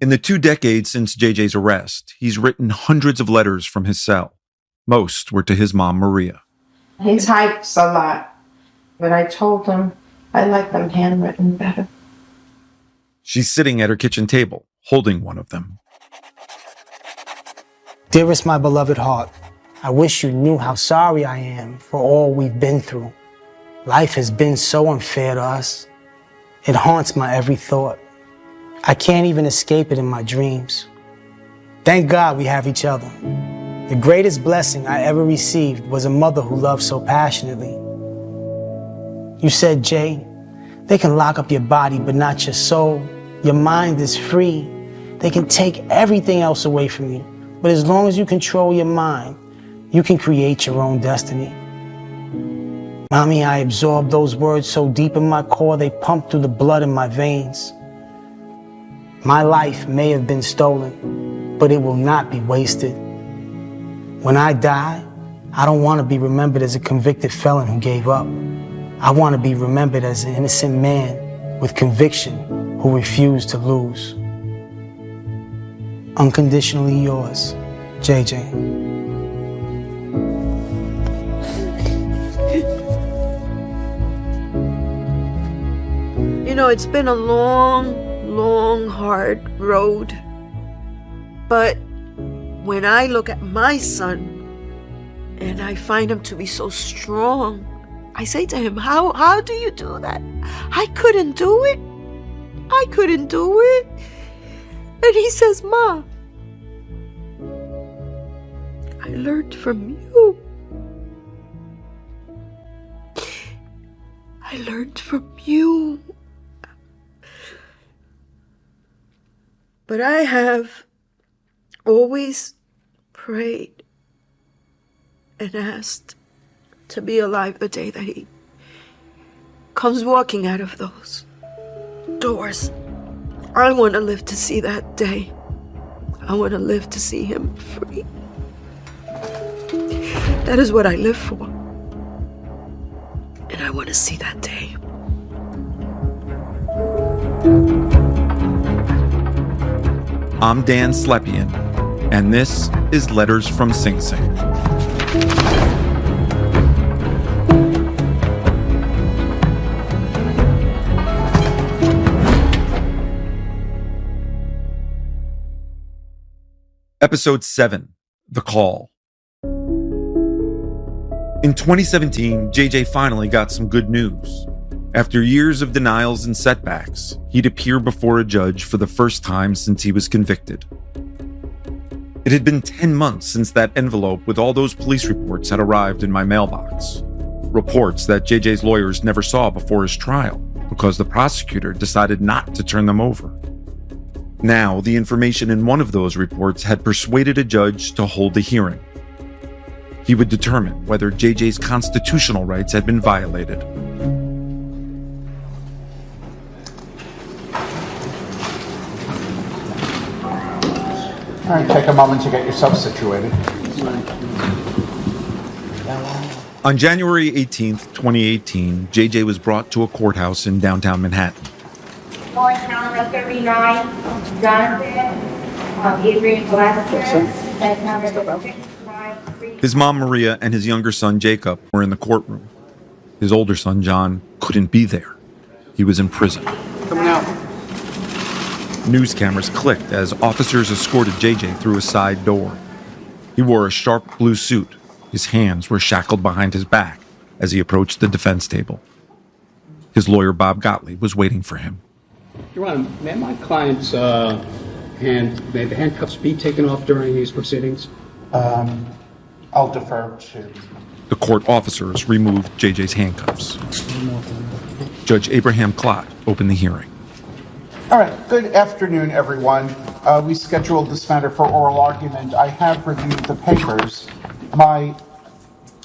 In the 2 decades since JJ's arrest, he's written hundreds of letters from his cell. Most were to his mom, Maria. He types a lot, but I told him I like them handwritten better. She's sitting at her kitchen table, holding one of them. Dearest my beloved heart, I wish you knew how sorry I am for all we've been through. Life has been so unfair to us. It haunts my every thought. I can't even escape it in my dreams. Thank God we have each other. The greatest blessing I ever received was a mother who loved so passionately. You said, Jay, they can lock up your body but not your soul. Your mind is free. They can take everything else away from you. But as long as you control your mind, you can create your own destiny. Mommy, I absorbed those words so deep in my core, they pumped through the blood in my veins. My life may have been stolen, but it will not be wasted. When I die, I don't want to be remembered as a convicted felon who gave up. I want to be remembered as an innocent man with conviction who refused to lose. Unconditionally yours, JJ. You know, it's been a long, hard road. But when I look at my son and I find him to be so strong, I say to him, how do you do that? I couldn't do it. I couldn't do it. And he says, Ma, I learned from you. I learned from you. But I have always prayed and asked to be alive the day that he comes walking out of those doors. I want to live to see that day. I want to live to see him free. That is what I live for. And I want to see that day. I'm Dan Slepian, and this is Letters from Sing Sing. Episode 7, The Call. In 2017, JJ finally got some good news. After years of denials and setbacks, he'd appear before a judge for the first time since he was convicted. It had been 10 months since that envelope with all those police reports had arrived in my mailbox. Reports that JJ's lawyers never saw before his trial because the prosecutor decided not to turn them over. Now, the information in one of those reports had persuaded a judge to hold a hearing. He would determine whether JJ's constitutional rights had been violated. All right, take a moment to get yourself situated. On January 18th, 2018, JJ was brought to a courthouse in downtown Manhattan. Going calendar 39, Jonathan, Adrian Glasses, and number 653. His mom, Maria, and his younger son, Jacob, were in the courtroom. His older son, John, couldn't be there. He was in prison. Coming out. News cameras clicked as officers escorted JJ through a side door. He wore a sharp blue suit. His hands were shackled behind his back as he approached the defense table. His lawyer, Bob Gottlieb, was waiting for him. Your Honor, may my client's may the handcuffs be taken off during these proceedings? I'll defer to... The court officers removed JJ's handcuffs. Judge Abraham Klott opened the hearing. All right, good afternoon, everyone. We scheduled this matter for oral argument. I have reviewed the papers. My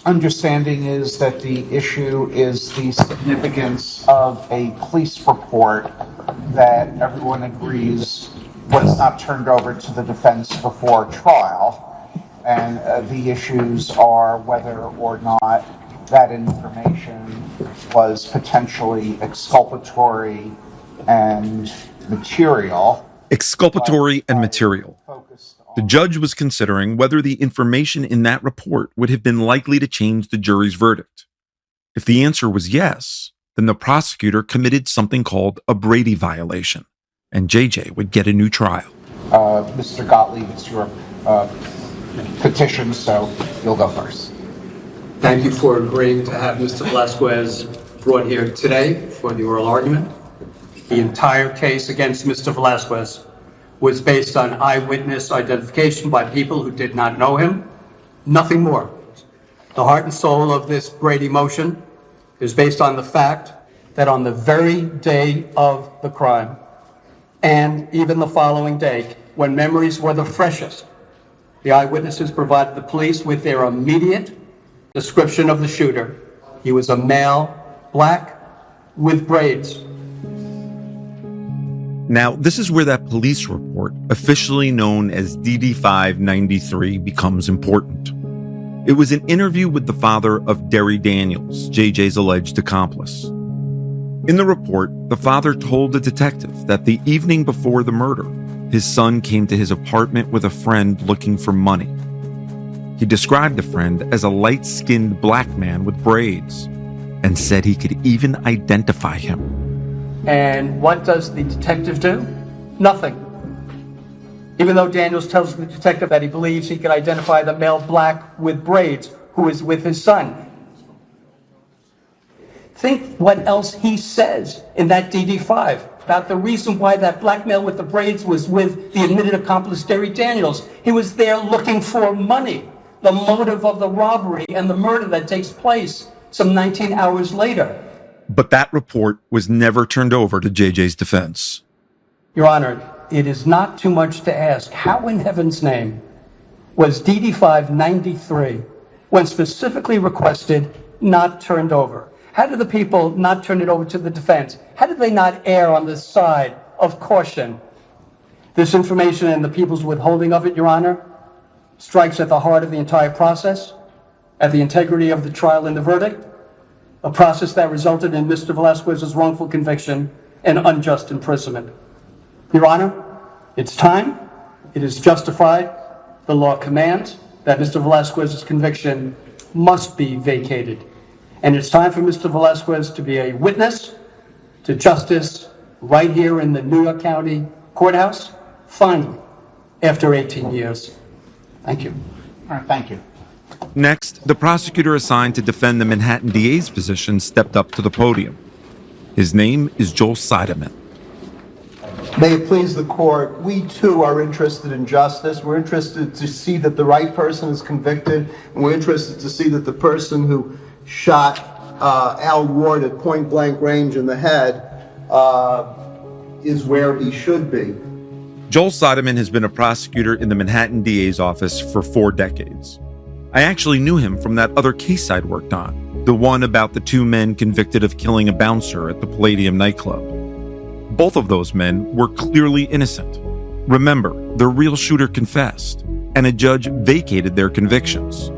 understanding is that the issue is the significance of a police report that everyone agrees was not turned over to the defense before trial. And the issues are whether or not that information was potentially exculpatory and material, Exculpatory and material. The judge was considering whether the information in that report would have been likely to change the jury's verdict. If the answer was yes, then the prosecutor committed something called a Brady violation, and JJ would get a new trial. Mr. Gottlieb, it's your petition, so you'll go first. Thank you for agreeing to have Mr. Velasquez brought here today for the oral argument. The entire case against Mr. Velasquez was based on eyewitness identification by people who did not know him, nothing more. The heart and soul of this Brady motion is based on the fact that on the very day of the crime, and even the following day, when memories were the freshest, the eyewitnesses provided the police with their immediate description of the shooter. He was a male, black, with braids. Now, this is where that police report, officially known as DD-593, becomes important. It was an interview with the father of Derry Daniels, JJ's alleged accomplice. In the report, the father told the detective that the evening before the murder, his son came to his apartment with a friend looking for money. He described the friend as a light-skinned black man with braids and said he could even identify him. And what does the detective do? Nothing. Even though Daniels tells the detective that he believes he can identify the male black with braids who is with his son. Think what else he says in that DD-5 about the reason why that black male with the braids was with the admitted accomplice, Derry Daniels. He was there looking for money, the motive of the robbery and the murder that takes place some 19 hours later. But that report was never turned over to JJ's defense. Your Honor, it is not too much to ask, how in heaven's name was DD-593, when specifically requested, not turned over? How did the people not turn it over to the defense? How did they not err on the side of caution? This information and the people's withholding of it, Your Honor, strikes at the heart of the entire process, at the integrity of the trial and the verdict, a process that resulted in Mr. Velasquez's wrongful conviction and unjust imprisonment. Your Honor, it's time. It is justified. The law commands that Mr. Velasquez's conviction must be vacated. And it's time for Mr. Velasquez to be a witness to justice right here in the New York County Courthouse, finally, after 18 years. Thank you. All right, thank you. Next, the prosecutor assigned to defend the Manhattan DA's position stepped up to the podium. His name is Joel Seidemann. May it please the court, we too are interested in justice. We're interested to see that the right person is convicted, and we're interested to see that the person who shot Al Ward at point blank range in the head is where he should be. Joel Seidemann has been a prosecutor in the Manhattan DA's office for 4 decades. I actually knew him from that other case I'd worked on, the one about the 2 men convicted of killing a bouncer at the Palladium nightclub. Both of those men were clearly innocent. Remember, the real shooter confessed, and a judge vacated their convictions.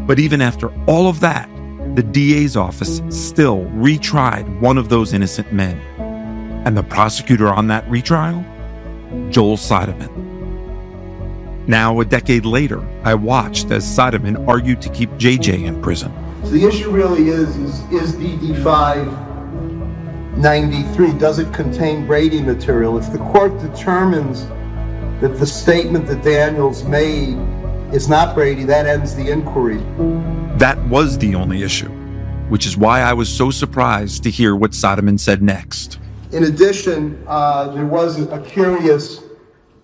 But even after all of that, the DA's office still retried one of those innocent men. And the prosecutor on that retrial? Joel Seidemann. Now, a decade later, I watched as Seidemann argued to keep JJ in prison. So the issue really is DD-593, does it contain Brady material? If the court determines that the statement that Daniels made is not Brady, that ends the inquiry. That was the only issue, which is why I was so surprised to hear what Seidemann said next. In addition, there was a curious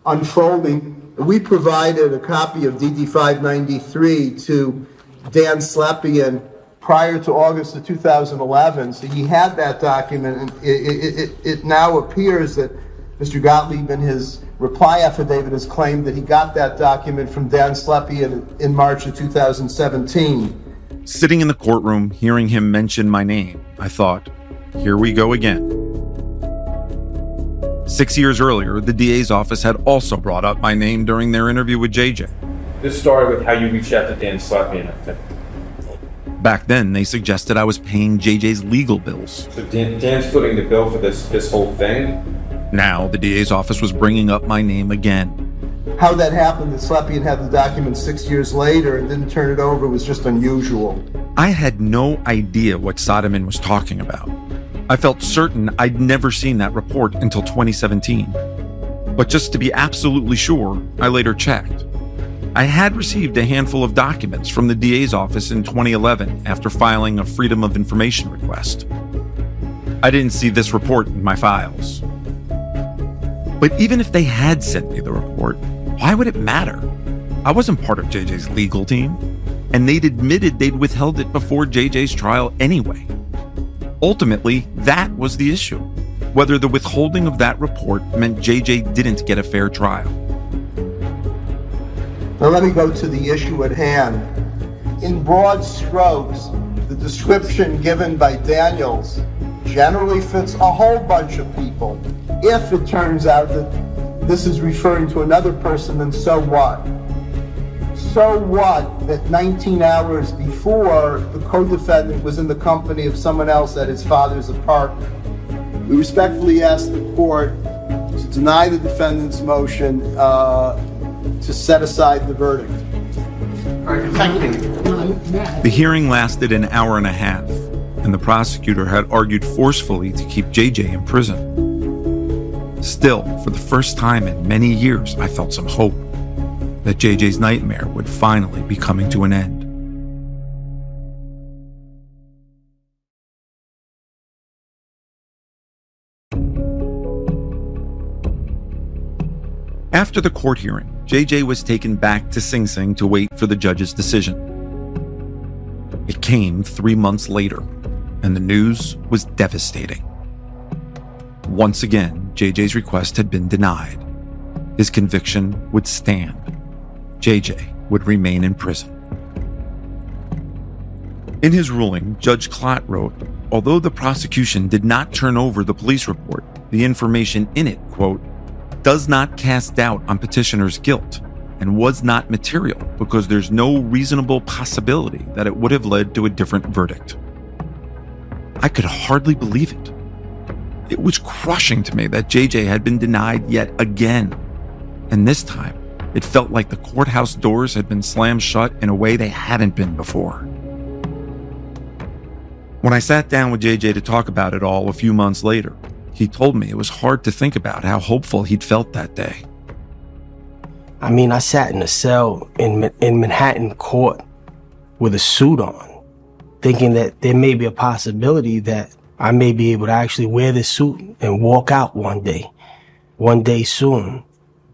unfolding. We provided a copy of DD-593 to Dan Slepian prior to August of 2011, so he had that document, and it now appears that Mr. Gottlieb in his reply affidavit has claimed that he got that document from Dan Slepian in March of 2017. Sitting in the courtroom, hearing him mention my name, I thought, here we go again. 6 years earlier, the DA's office had also brought up my name during their interview with JJ. This started with how you reached out to Dan Slepian, I think. Back then, they suggested I was paying JJ's legal bills. So Dan's footing the bill for this whole thing? Now, the DA's office was bringing up my name again. How that happened, that Slepian had the document 6 years later and didn't turn it over, was just unusual. I had no idea what Soderman was talking about. I felt certain I'd never seen that report until 2017. But just to be absolutely sure, I later checked. I had received a handful of documents from the DA's office in 2011 after filing a Freedom of Information request. I didn't see this report in my files. But even if they had sent me the report, why would it matter? I wasn't part of JJ's legal team, and they'd admitted they'd withheld it before JJ's trial anyway. Ultimately, that was the issue, whether the withholding of that report meant JJ didn't get a fair trial. Now let me go to the issue at hand. In broad strokes, the description given by Daniels generally fits a whole bunch of people. If it turns out that this is referring to another person, then so what? So what that 19 hours before, the co-defendant was in the company of someone else at his father's apartment? We respectfully ask the court to deny the defendant's motion to set aside the verdict. All right, thank you. The hearing lasted an hour and a half, and the prosecutor had argued forcefully to keep JJ in prison. Still, for the first time in many years, I felt some hope that JJ's nightmare would finally be coming to an end. After the court hearing, JJ was taken back to Sing Sing to wait for the judge's decision. It came 3 months later, and the news was devastating. Once again, JJ's request had been denied. His conviction would stand. JJ would remain in prison. In his ruling, Judge Klott wrote, although the prosecution did not turn over the police report, the information in it, quote, does not cast doubt on petitioner's guilt and was not material because there's no reasonable possibility that it would have led to a different verdict. I could hardly believe it. It was crushing to me that JJ had been denied yet again. And this time, it felt like the courthouse doors had been slammed shut in a way they hadn't been before. When I sat down with JJ to talk about it all a few months later, he told me it was hard to think about how hopeful he'd felt that day. I mean, I sat in a cell in Manhattan court with a suit on, thinking that there may be a possibility that I may be able to actually wear this suit and walk out one day soon.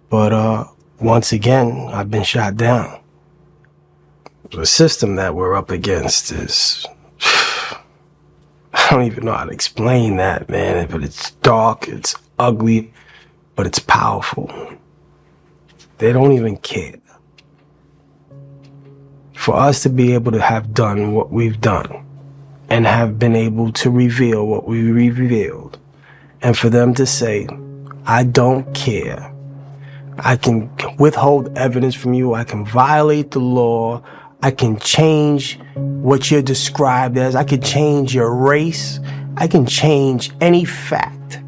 But once again, I've been shot down. The system that we're up against is, I don't even know how to explain that, man, but it's dark, it's ugly, but it's powerful. They don't even care. For us to be able to have done what we've done and have been able to reveal what we revealed, and for them to say, I don't care. I can withhold evidence from you. I can violate the law. I can change what you're described as. I can change your race. I can change any fact.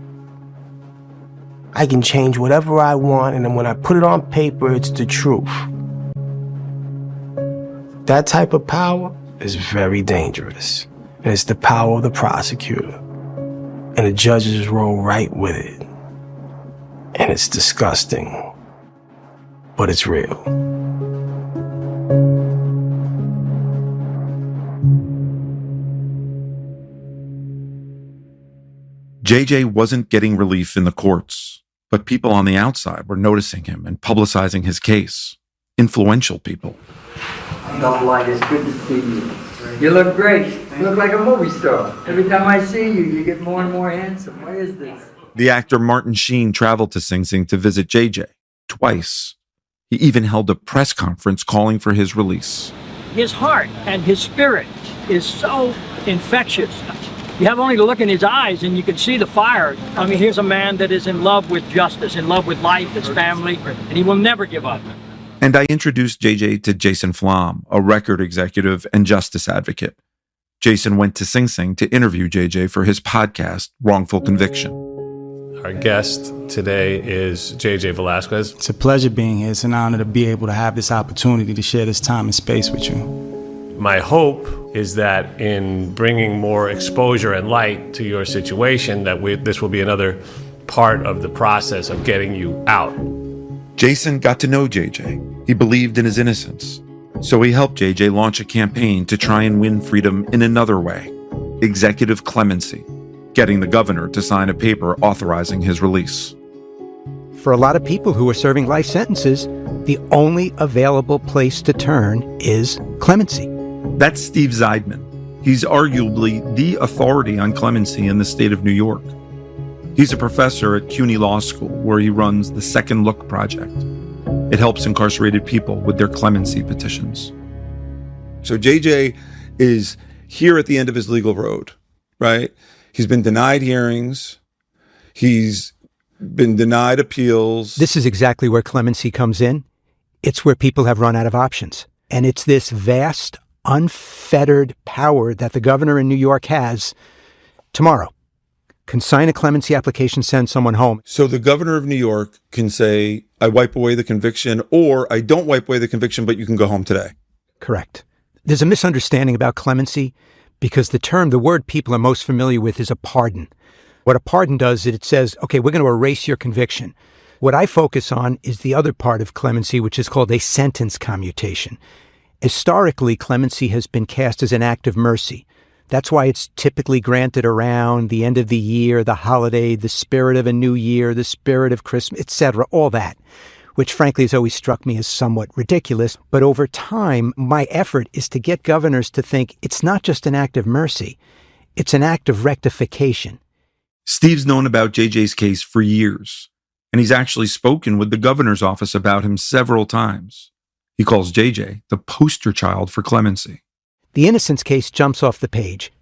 I can change whatever I want, and then when I put it on paper, it's the truth. That type of power is very dangerous. And it's the power of the prosecutor. And the judges roll right with it. And it's disgusting. But it's real. JJ wasn't getting relief in the courts, but people on the outside were noticing him and publicizing his case. Influential people. No light, it's good to see you. You look great. You look like a movie star. Every time I see you, you get more and more handsome. What is this? The actor Martin Sheen traveled to Sing Sing to visit JJ twice. He even held a press conference calling for his release. His heart and his spirit is so infectious. You have only to look in his eyes and you can see the fire. I mean, here's a man that is in love with justice, in love with life, his family, and he will never give up. And I introduced JJ to Jason Flom, a record executive and justice advocate. Jason went to Sing Sing to interview JJ for his podcast, Wrongful Conviction. Our guest today is JJ Velasquez. It's a pleasure being here. It's an honor to be able to have this opportunity to share this time and space with you. My hope is that in bringing more exposure and light to your situation, that this will be another part of the process of getting you out. Jason got to know JJ. He believed in his innocence. So he helped JJ launch a campaign to try and win freedom in another way: executive clemency, getting the governor to sign a paper authorizing his release. For a lot of people who are serving life sentences, the only available place to turn is clemency. That's Steve Zeidman. He's arguably the authority on clemency in the state of New York. He's a professor at CUNY Law School, where he runs the Second Look Project. It helps incarcerated people with their clemency petitions. So JJ is here at the end of his legal road, right? He's been denied hearings. He's been denied appeals. This is exactly where clemency comes in. It's where people have run out of options. And it's this vast, unfettered power that the governor in New York has tomorrow. Can sign a clemency application, send someone home. So the governor of New York can say, I wipe away the conviction, or I don't wipe away the conviction, but you can go home today. Correct. There's a misunderstanding about clemency because the word people are most familiar with is a pardon. What a pardon does is it says, okay, we're going to erase your conviction. What I focus on is the other part of clemency, which is called a sentence commutation. Historically, clemency has been cast as an act of mercy. That's why it's typically granted around the end of the year, the holiday, the spirit of a new year, the spirit of Christmas, etc., all that, which frankly has always struck me as somewhat ridiculous. But over time, my effort is to get governors to think it's not just an act of mercy, it's an act of rectification. Steve's known about JJ's case for years, and he's actually spoken with the governor's office about him several times. He calls JJ the poster child for clemency. The innocence case jumps off the page.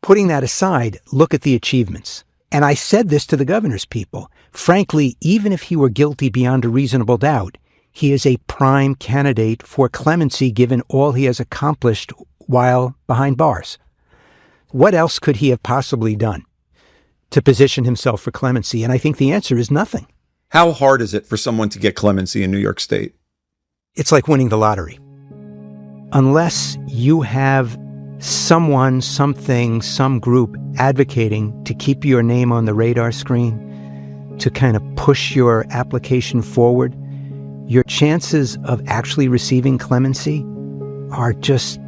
Putting that aside, look at the achievements. And I said this to the governor's people. Frankly, even if he were guilty beyond a reasonable doubt, he is a prime candidate for clemency given all he has accomplished while behind bars. What else could he have possibly done to position himself for clemency? And I think the answer is nothing. How hard is it for someone to get clemency in New York State? It's like winning the lottery. Unless you have someone, something, some group advocating to keep your name on the radar screen, to kind of push your application forward, your chances of actually receiving clemency are just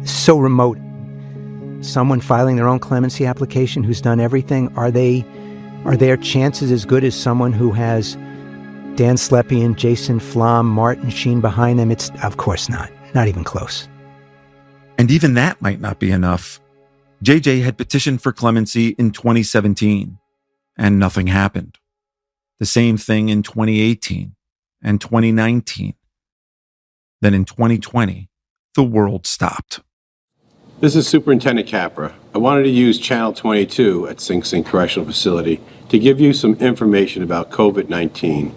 so remote. Someone filing their own clemency application who's done everything, are their chances as good as someone who has Dan Slepian, Jason Flom, Martin Sheen behind them? It's of course not. Not even close. And even that might not be enough. JJ had petitioned for clemency in 2017, and nothing happened. The same thing in 2018 and 2019. Then in 2020, the world stopped. This is Superintendent Capra. I wanted to use Channel 22 at Sing Sing Correctional Facility to give you some information about COVID-19,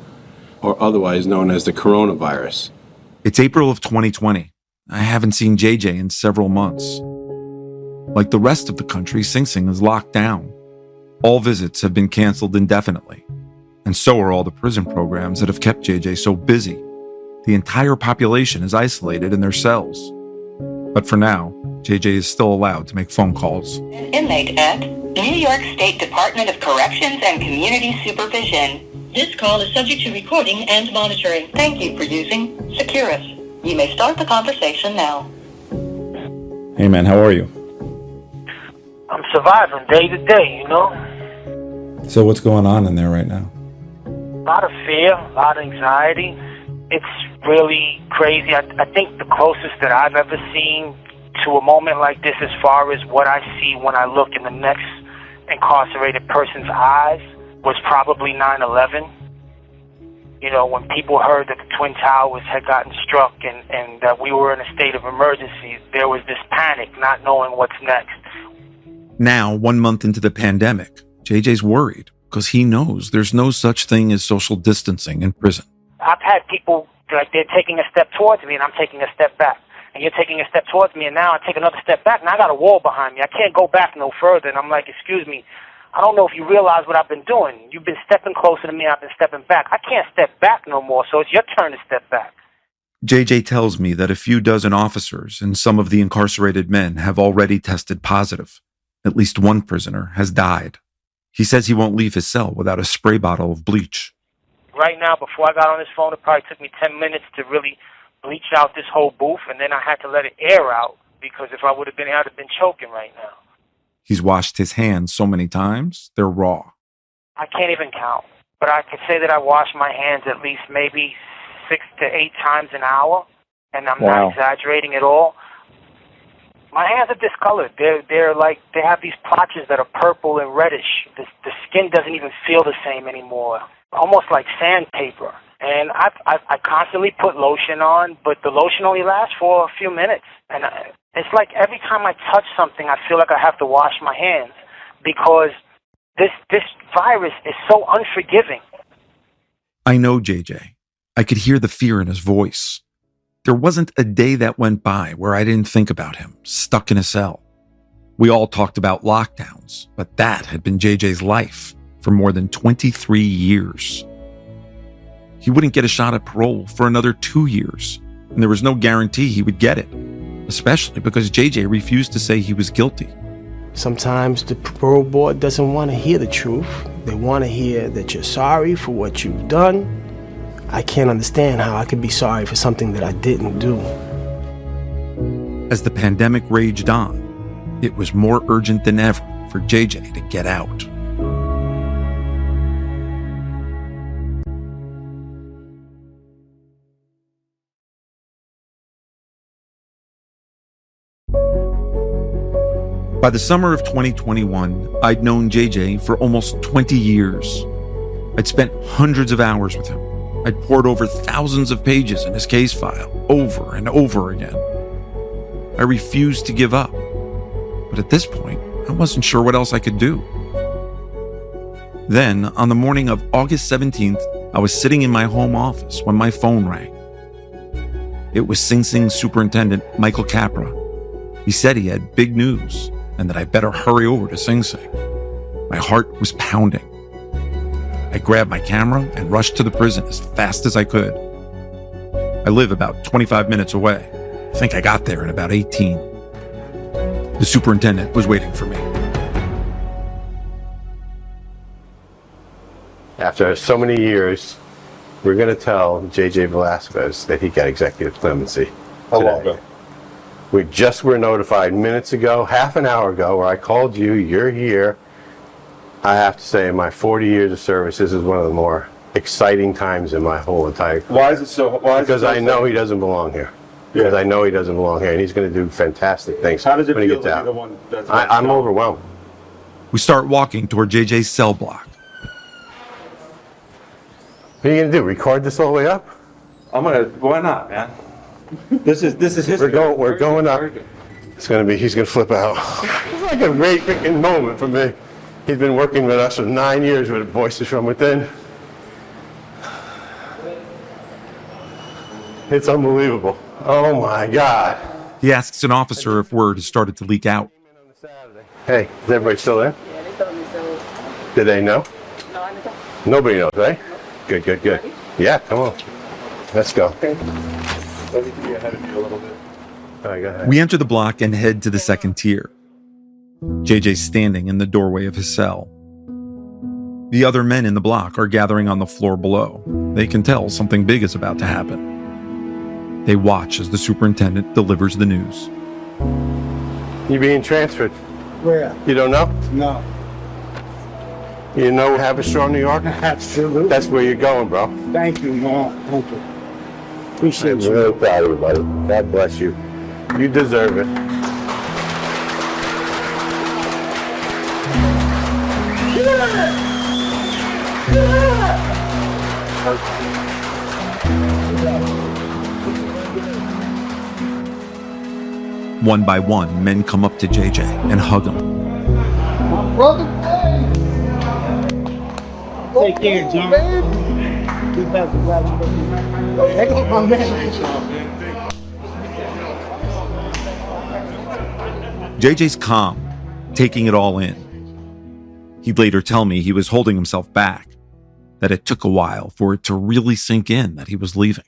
or otherwise known as the coronavirus. It's April of 2020. I haven't seen JJ in several months. Like the rest of the country, Sing Sing is locked down. All visits have been canceled indefinitely. And so are all the prison programs that have kept JJ so busy. The entire population is isolated in their cells. But for now, JJ is still allowed to make phone calls. An inmate at New York State Department of Corrections and Community Supervision. This call is subject to recording and monitoring. Thank you for using Securus. You may start the conversation now. Hey man, how are you? I'm surviving day to day, you know? So what's going on in there right now? A lot of fear, a lot of anxiety. It's really crazy. I think the closest that I've ever seen to a moment like this as far as what I see when I look in the next incarcerated person's eyes was probably 9/11. You know, when people heard that the Twin Towers had gotten struck and that we were in a state of emergency, there was this panic, not knowing what's next. Now, 1 month into the pandemic, JJ's worried because he knows there's no such thing as social distancing in prison. I've had people, like, they're taking a step towards me and I'm taking a step back. And you're taking a step towards me and now I take another step back and I got a wall behind me. I can't go back no further. And I'm like, excuse me, I don't know if you realize what I've been doing. You've been stepping closer to me, I've been stepping back. I can't step back no more, so it's your turn to step back. JJ tells me that a few dozen officers and some of the incarcerated men have already tested positive. At least one prisoner has died. He says he won't leave his cell without a spray bottle of bleach. Right now, before I got on this phone, it probably took me 10 minutes to really bleach out this whole booth, and then I had to let it air out, because if I would have been here, I'd have been choking right now. He's washed his hands so many times, they're raw. I can't even count, but I could say that I wash my hands at least maybe 6 to 8 times an hour, and I'm not exaggerating at all. My hands are discolored. They're like, they have these blotches that are purple and reddish. The skin doesn't even feel the same anymore, almost like sandpaper. And I constantly put lotion on, but the lotion only lasts for a few minutes. And it's like every time I touch something, I feel like I have to wash my hands, because this virus is so unforgiving. I know JJ. I could hear the fear in his voice. There wasn't a day that went by where I didn't think about him, stuck in a cell. We all talked about lockdowns, but that had been JJ's life for more than 23 years. He wouldn't get a shot at parole for another 2 years, and there was no guarantee he would get it, especially because JJ refused to say he was guilty. Sometimes the parole board doesn't want to hear the truth. They want to hear that you're sorry for what you've done. I can't understand how I could be sorry for something that I didn't do. As the pandemic raged on, it was more urgent than ever for JJ to get out. By the summer of 2021, I'd known JJ for almost 20 years. I'd spent hundreds of hours with him. I'd poured over thousands of pages in his case file over and over again. I refused to give up. But at this point, I wasn't sure what else I could do. Then, on the morning of August 17th, I was sitting in my home office when my phone rang. It was Sing Sing Superintendent Michael Capra. He said he had big news and that I better hurry over to Sing Sing. My heart was pounding. I grabbed my camera and rushed to the prison as fast as I could. I live about 25 minutes away. I think I got there in about 18. The superintendent was waiting for me. After so many years, we're going to tell J.J. Velasquez that he got executive clemency today. We just were notified minutes ago, half an hour ago, where I called you, you're here. I have to say, in my 40 years of service, this is one of the more exciting times in my whole entire career. Why is it so? Because I know he doesn't belong here. Because I know he doesn't belong here, and he's going to do fantastic things. How does it when he feel gets to be out. the one that's I'm overwhelmed. We start walking toward JJ's cell block. What are you going to do? Record this all the way up? Why not, man? This is history. We're going up. He's going to flip out. It's like a great freaking moment for me. He's been working with us for 9 years with Voices from Within. It's unbelievable. Oh my God. He asks an officer if word has started to leak out. Hey, is everybody still there? Yeah, they told me so. Did they know? No, I didn't. Nobody knows, right? Good. Ready? Yeah, come on. Let's go. Let me be ahead of you a little bit. All right, go ahead. We enter the block and head to the second tier. JJ's standing in the doorway of his cell. The other men in the block are gathering on the floor below. They can tell something big is about to happen. They watch as the superintendent delivers the news. You being transferred? Where? You don't know? No. You know Haverstraw, New York? Absolutely. That's where you're going, bro. Thank you, man. Thank you. Appreciate I'm you. really proud of you, buddy. God bless you. You deserve it. One by one, men come up to JJ and hug him. Brother, take care, John. Keep up, brother. Hey, go, my man. JJ's calm, taking it all in. He'd later tell me he was holding himself back, that it took a while for it to really sink in that he was leaving.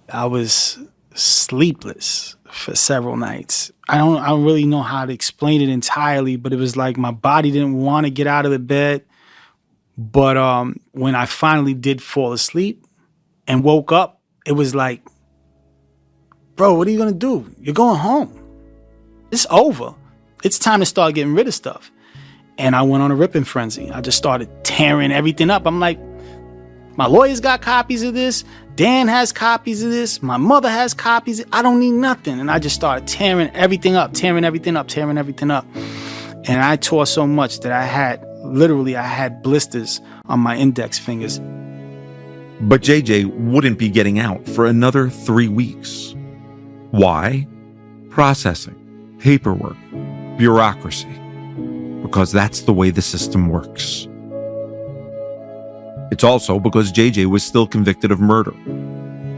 I was sleepless for several nights. I don't really know how to explain it entirely, but it was like my body didn't want to get out of the bed. But when I finally did fall asleep and woke up, it was like, bro, what are you gonna do? You're going home. It's over. It's time to start getting rid of stuff. And I went on a ripping frenzy. I just started tearing everything up. I'm like, my lawyers got copies of this. Dan has copies of this. My mother has copies. I don't need nothing. And I just started tearing everything up. And I tore so much that I had blisters on my index fingers. But JJ wouldn't be getting out for another 3 weeks. Why? Processing, paperwork, bureaucracy. Because that's the way the system works. It's also because JJ was still convicted of murder.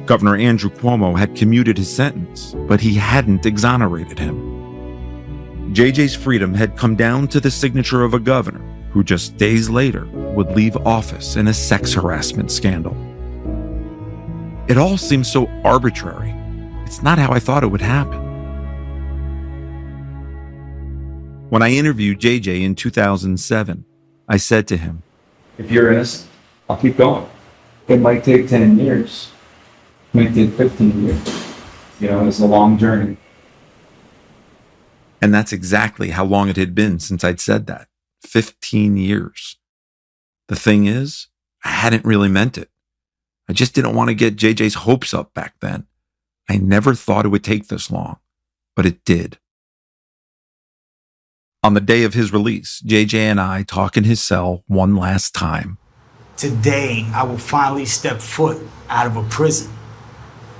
Governor Andrew Cuomo had commuted his sentence, but he hadn't exonerated him. JJ's freedom had come down to the signature of a governor who just days later would leave office in a sex harassment scandal. It all seems so arbitrary. It's not how I thought it would happen. When I interviewed JJ in 2007, I said to him, "If you're innocent, I'll keep going. It might take 10 years. It might take 15 years. It's a long journey." And that's exactly how long it had been since I'd said that. 15 years. The thing is, I hadn't really meant it. I just didn't want to get JJ's hopes up back then. I never thought it would take this long, but it did. On the day of his release, JJ and I talk in his cell one last time. Today, I will finally step foot out of a prison.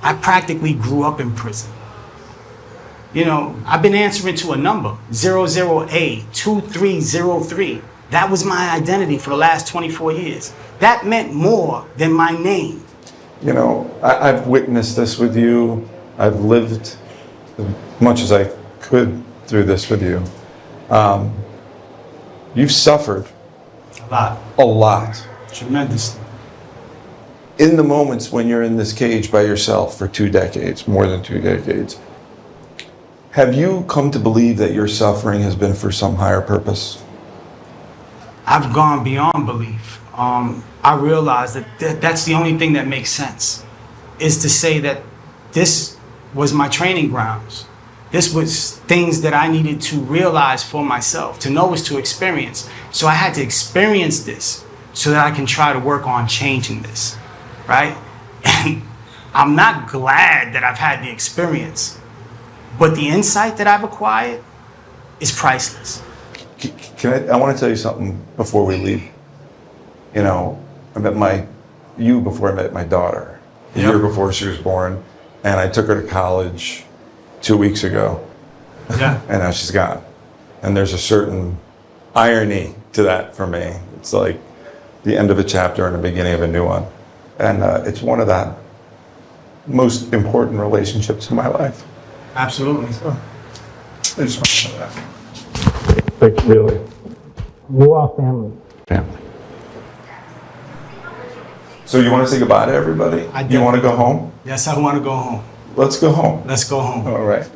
I practically grew up in prison. I've been answering to a number, 00A2303. That was my identity for the last 24 years. That meant more than my name. I've witnessed this with you. I've lived as much as I could through this with you. You've suffered. A lot. Tremendously. In the moments when you're in this cage by yourself for 2 decades, more than 2 decades, have you come to believe that your suffering has been for some higher purpose? I've gone beyond belief. I realized that that's the only thing that makes sense, is to say that this was my training grounds. This was things that I needed to realize for myself. To know is to experience. So I had to experience this so that I can try to work on changing this, right? And I'm not glad that I've had the experience, but the insight that I've acquired is priceless. I want to tell you something before we leave. I met you before I met my daughter, a year before she was born, and I took her to college 2 weeks ago. Yeah. And now she's gone. And there's a certain irony to that for me. It's like the end of a chapter and the beginning of a new one. And it's one of the most important relationships in my life. Absolutely. So, I just want to know that. Like, really. You are family. Family. So you want to say goodbye to everybody? You want to go home? Yes, I want to go home. Let's go home. Let's go home. All right.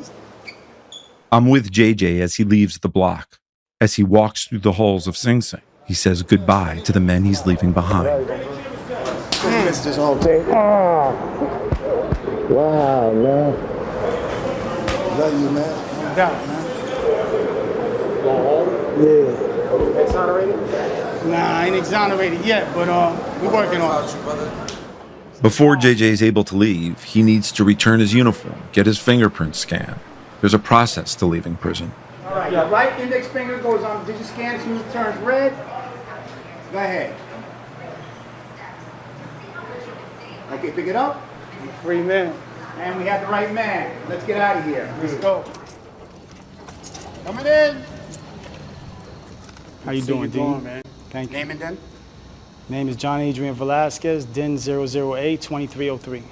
I'm with JJ as he leaves the block. As he walks through the halls of Sing Sing, he says goodbye to the men he's leaving behind. Missed this whole day. Wow, man. Love you, man. No doubt, man. Yeah. Exonerated? Nah, I ain't exonerated yet, but we're working on it. Before JJ's able to leave, he needs to return his uniform, get his fingerprints scanned. There's a process to leaving prison. All right, your right index finger goes on Digiscan, as soon as it turns red, go ahead. Okay, pick it up. I'm a free man. And we have the right man. Let's get out of here. Let's go. Coming in. How you doing, Dean? Man? Thank you. Name and Den? Name is John Adrian Velasquez, DIN 008-2303.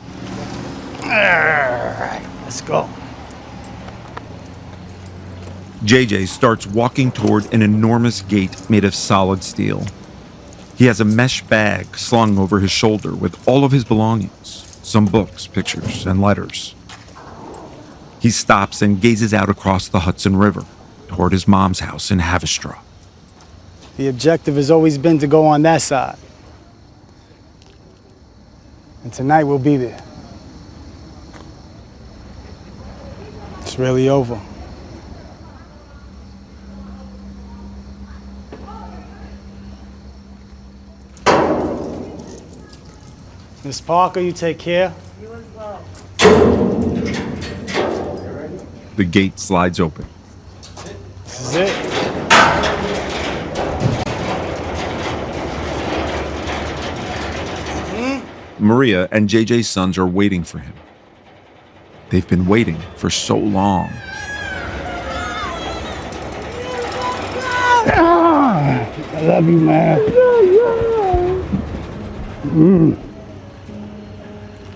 All right, let's go. JJ starts walking toward an enormous gate made of solid steel. He has a mesh bag slung over his shoulder with all of his belongings, some books, pictures, and letters. He stops and gazes out across the Hudson River toward his mom's house in Havistra. The objective has always been to go on that side. And tonight we'll be there. It's really over. Miss Parker, you take care. You as well. The gate slides open. This is it. Maria and JJ's sons are waiting for him. They've been waiting for so long. I love you, man.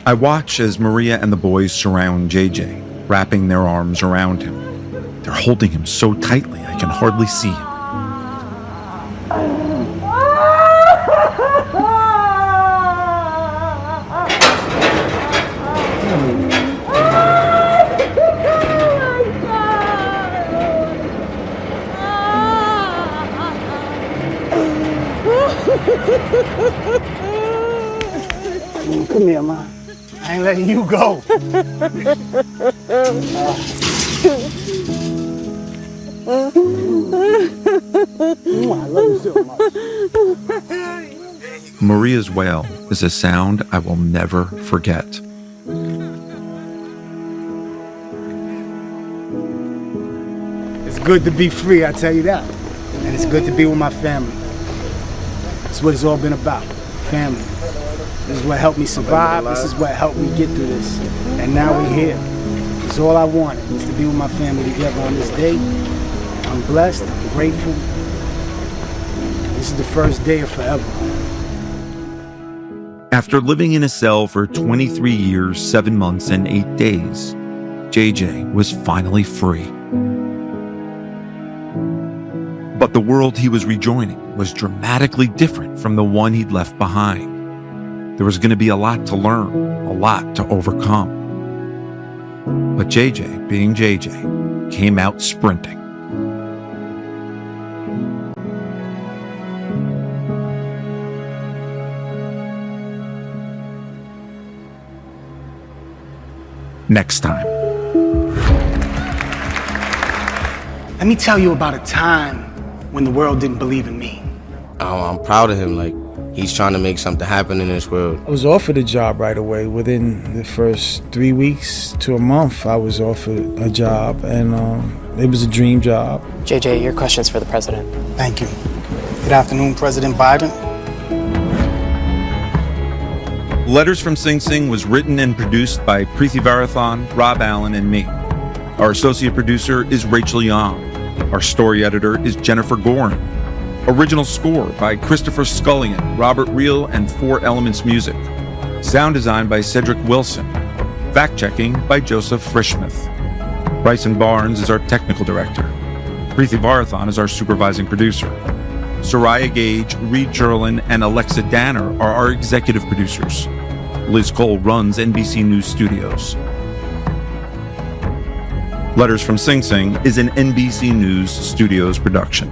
I watch as Maria and the boys surround JJ, wrapping their arms around him. They're holding him so tightly I can hardly see him. Come here, ma. I ain't letting you go. I love you so much. Maria's wail is a sound I will never forget. It's good to be free, I tell you that. And it's good to be with my family. That's what it's all been about, family. This is what helped me survive. This is what helped me get through this. And now we're here. It's all I wanted, is to be with my family together on this day. I'm blessed, I'm grateful. This is the first day of forever. After living in a cell for 23 years, 7 months, and 8 days, JJ was finally free. But the world he was rejoining was dramatically different from the one he'd left behind. There was going to be a lot to learn, a lot to overcome. But JJ, being JJ, came out sprinting. Next time. Let me tell you about a time when the world didn't believe in me. I'm proud of him. Like, he's trying to make something happen in this world. I was offered a job right away. Within the first 3 weeks to a month, I was offered a job, and it was a dream job. JJ, your question's for the president. Thank you. Good afternoon, President Biden. Letters from Sing Sing was written and produced by Preeti Varathan, Rob Allen, and me. Our associate producer is Rachel Young. Our story editor is Jennifer Gorin. Original score by Christopher Scullion, Robert Reel, and 4 Elements Music. Sound design by Cedric Wilson. Fact-checking by Joseph Frischmuth. Bryson Barnes is our technical director. Preeti Varathan is our supervising producer. Soraya Gage, Reed Jerlin, and Alexa Danner are our executive producers. Liz Cole runs NBC News Studios. Letters from Sing Sing is an NBC News Studios production.